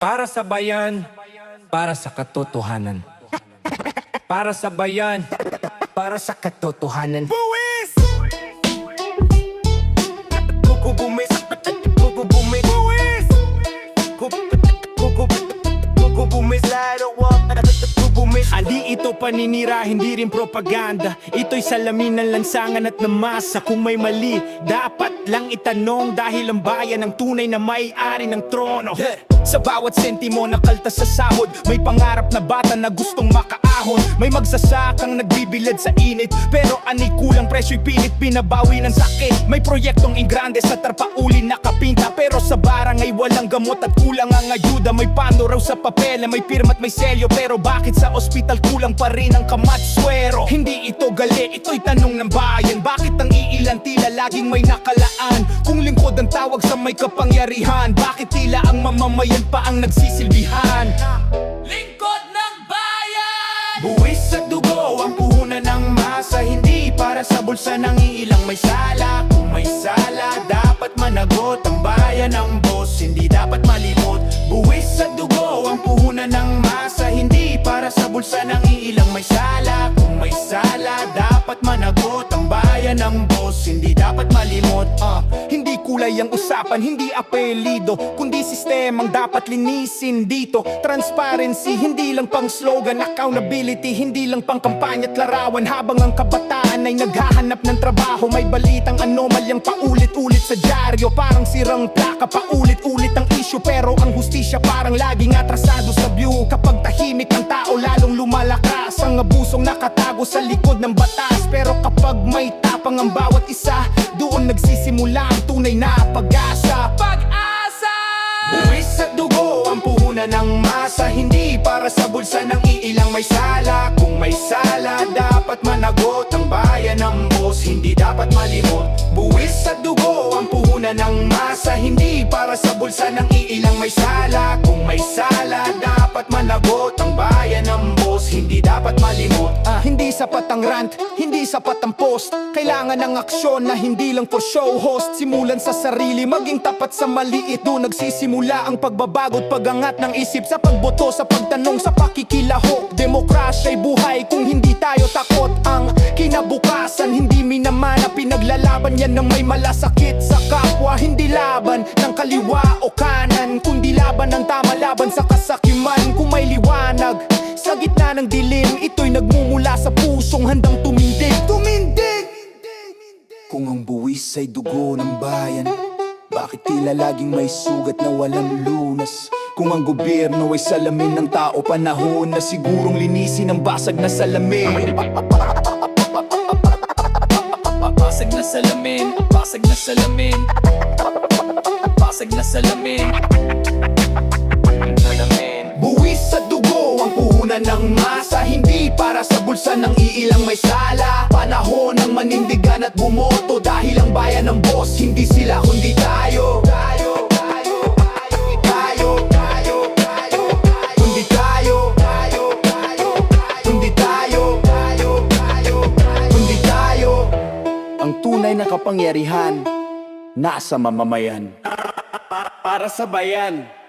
Para sa bayan, para sa katotohanan. Para sa bayan, para sa katotohanan. Buwis! Kukubumis, kukubumis, buwis! Kukubumis, larawa, kukubumis. Andi ito paninira, hindi rin propaganda. Ito'y salamin ng lansangan at ng masa. Kung may mali, dapat lang itanong. Dahil ang bayan ang tunay na may-ari ng trono. Sa bawat sentimo na kaltas sa sahod, may pangarap na bata na gustong makaahon. May magsasakang nagbibilad sa init, pero ani kulang presyo'y pilit binabawi ng sakit. May proyektong ingrande sa tarpaulin nakapinta, pero sa barangay walang gamot at kulang ang ayuda. May pano raw sa papel, may pirma at may selyo, pero bakit sa ospital kulang pa rin ang kamatswero? Hindi ito gali, ito'y tanong ng bayan. Bakit ang iilan tila laging may nakalaan? Kung lingkod ang tawag sa may kapangyarihan, bakit tila ang mamamayan pa ang nagsisilbihan? Lingkod ng bayan! Buwis at dugo ang puhunan ng masa, hindi para sa bulsa ng iilang may sala. Kung may sala, dapat managot ang bayan ng boss, hindi dapat malimot. Buwis at dugo ang puhunan ng masa, hindi para sa bulsa ng iilang may sala. Kung may sala, dapat managot ang bayan ng boss, hindi dapat malimot. Hindi kulay ang usapan, hindi apelido, kundi sistemang dapat linisin dito. Transparency, hindi lang pang slogan. Accountability, hindi lang pang kampanya at larawan. Habang ang kabataan ay naghahanap ng trabaho, may balitang anomalyang paulit-ulit sa dyaryo. Parang sirang plaka, paulit-ulit ang issue, pero ang hustisya parang laging atrasado sa view. Kapag tahimik ang tao, lalong lumalakas ang abusong nakatago sa likod ng batas. Pero kapag may tapang ang bawat isa, doon nagsisimula ang tunay na pag-asa. Pag-asa! Buwis at dugo ang puhunan ng masa, hindi para sa bulsa ng iilang may sala. Kung may sala, dapat managot ang bayan ng boss, hindi dapat malimot. Buwis at dugo ang puhunan ng masa, hindi para sa bulsa ng iilang may sala. Kung may sala, dapat managot ang bayan ng boss, hindi dapat malimot. Hindi sapat ang rant, hindi sapat ang post. Kailangan ng aksyon na hindi lang for show host. Simulan sa sarili, maging tapat sa maliit. Doon nagsisimula ang pagbabago at pagangat ng isip. Sa pagboto, sa pagtanong, sa pakikilahok. Demokrasya'y buhay kung hindi tayo takot. Ang kinabukasan, hindi minamana. Pinaglalaban yan ng may malasakit sa kapwa. Hindi laban ng kaliwa o kanan, kundi laban ng tama, laban sa kasakiman. Kung may liwanag sa gitna ng dilim, ito'y nagmumula sa pusong handang tumindig. Tumindig! Kung ang buwis ay dugo ng bayan, bakit tila laging may sugat na walang lunas? Kung ang gobyerno ay salamin ng tao, panahon na sigurong linisin ang basag na salamin. Basag na salamin, basag na salamin, basag na salamin. Buwis sa dugo ang puhunan ng masa, hindi para sa bulsa ng iilang may sala. Panahon ng manindigan at bumoto, dahil ang bayan ng boss, hindi sila kundi tayo. Kundi tayo. Kundi tayo. Kundi tayo. Ang tunay na kapangyarihan nasa mamamayan. Para sa bayan.